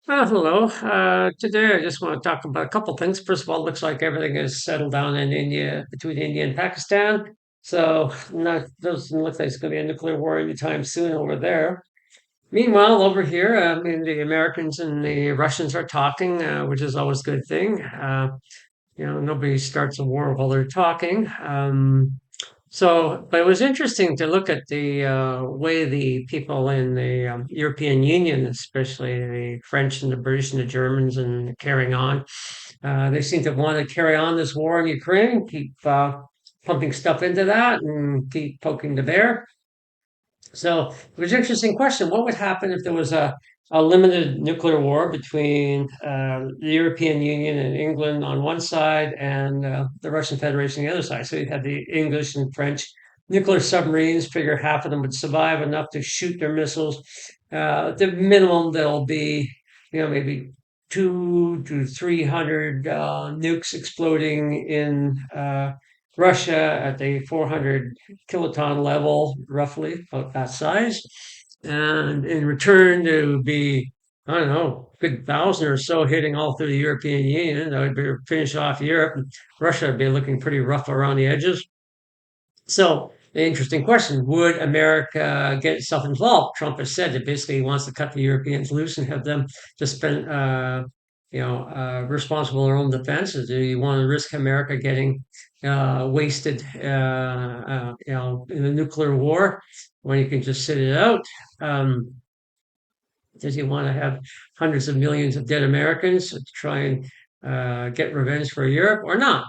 Hello. Today I just want to talk about a couple things. First of all, it looks like everything is settled down in India, between India and Pakistan. So not doesn't look like it's going to be a nuclear war anytime soon over there. Meanwhile, over here, I mean, the Americans and the Russians are talking, which is always a good thing. Nobody starts a war while they're talking. But it was interesting to look at the way the people in the European Union, especially the French and the British and the Germans, and carrying on. They seem to want to carry on this war in Ukraine, keep pumping stuff into that, and keep poking the bear. So it was an interesting question. What would happen if there was a limited nuclear war between the European Union and England on one side and the Russian Federation on the other side? So you had the English and French nuclear submarines, figure half of them would survive enough to shoot their missiles. The minimum there'll be, maybe 2 to 300 nukes exploding in Russia at the 400 kiloton level, roughly about that size. And in return, there would be, I don't know, a good thousand or so hitting all through the European Union. That would be finish off Europe. And Russia would be looking pretty rough around the edges. So, the interesting question, would America get itself involved? Trump has said that basically he wants to cut the Europeans loose and have them just spend, responsible for their own defense. Do you want to risk America getting wasted, in a nuclear war when you can just sit it out? Um, does he want to have hundreds of millions of dead Americans to try and get revenge for Europe or not?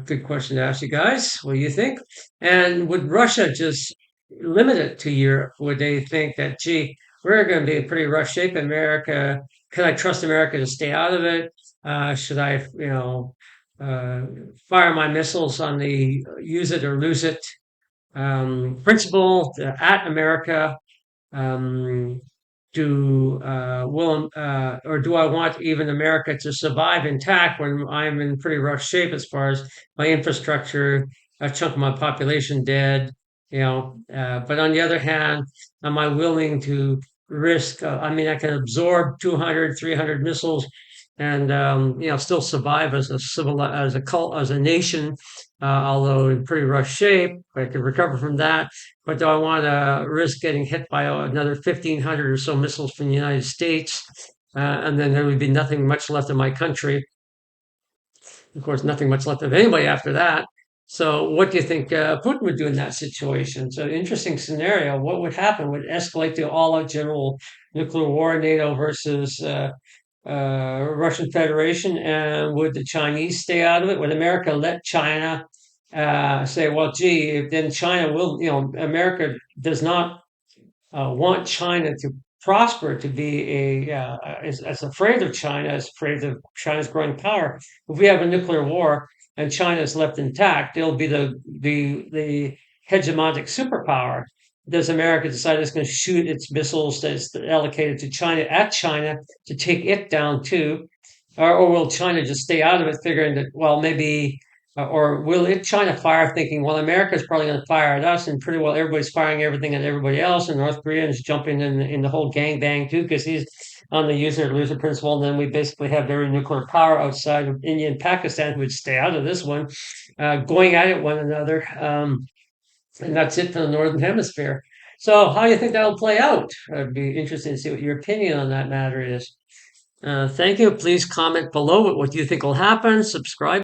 Good question to ask you guys. What do you think? And would Russia just limit it to Europe? Would they think that, gee, we're going to be in pretty rough shape, America? Can I trust America to stay out of it? Should I, uh, fire my missiles on the use it or lose it principle at America? Um, or do I want even America to survive intact when I'm in pretty rough shape as far as my infrastructure, a chunk of my population dead, but on the other hand, am I willing to risk? I mean, I can absorb 200, 300 missiles and still survive as a as a nation, although in pretty rough shape. I could recover from that, but do I want to risk getting hit by another 1,500 or so missiles from the United States? And then there would be nothing much left of my country. Of course, nothing much left of anybody after that. So, what do you think Putin would do in that situation? So, interesting scenario. What would happen? Would it escalate to all-out general nuclear war, NATO versus Russian Federation, and would the Chinese stay out of it? Would America let China say, well, gee, if then China will, America does not want China to prosper, to be as afraid of China, as afraid of China's growing power. If we have a nuclear war and China is left intact, it'll be the hegemonic superpower. Does America decide it's going to shoot its missiles that's allocated to China at China to take it down too? Or will China just stay out of it, figuring that, well, maybe, or will it China fire, thinking, well, America's probably going to fire at us, and pretty well everybody's firing everything at everybody else, and North Korea is jumping in the whole gang bang too, because he's on the use it or lose it principle, and then we basically have very nuclear power outside of India and Pakistan who would stay out of this one, going at it one another, and that's it for the Northern Hemisphere. So, how do you think that'll play out? It'd be interesting to see what your opinion on that matter is. Thank you. Please comment below what you think will happen. Subscribe.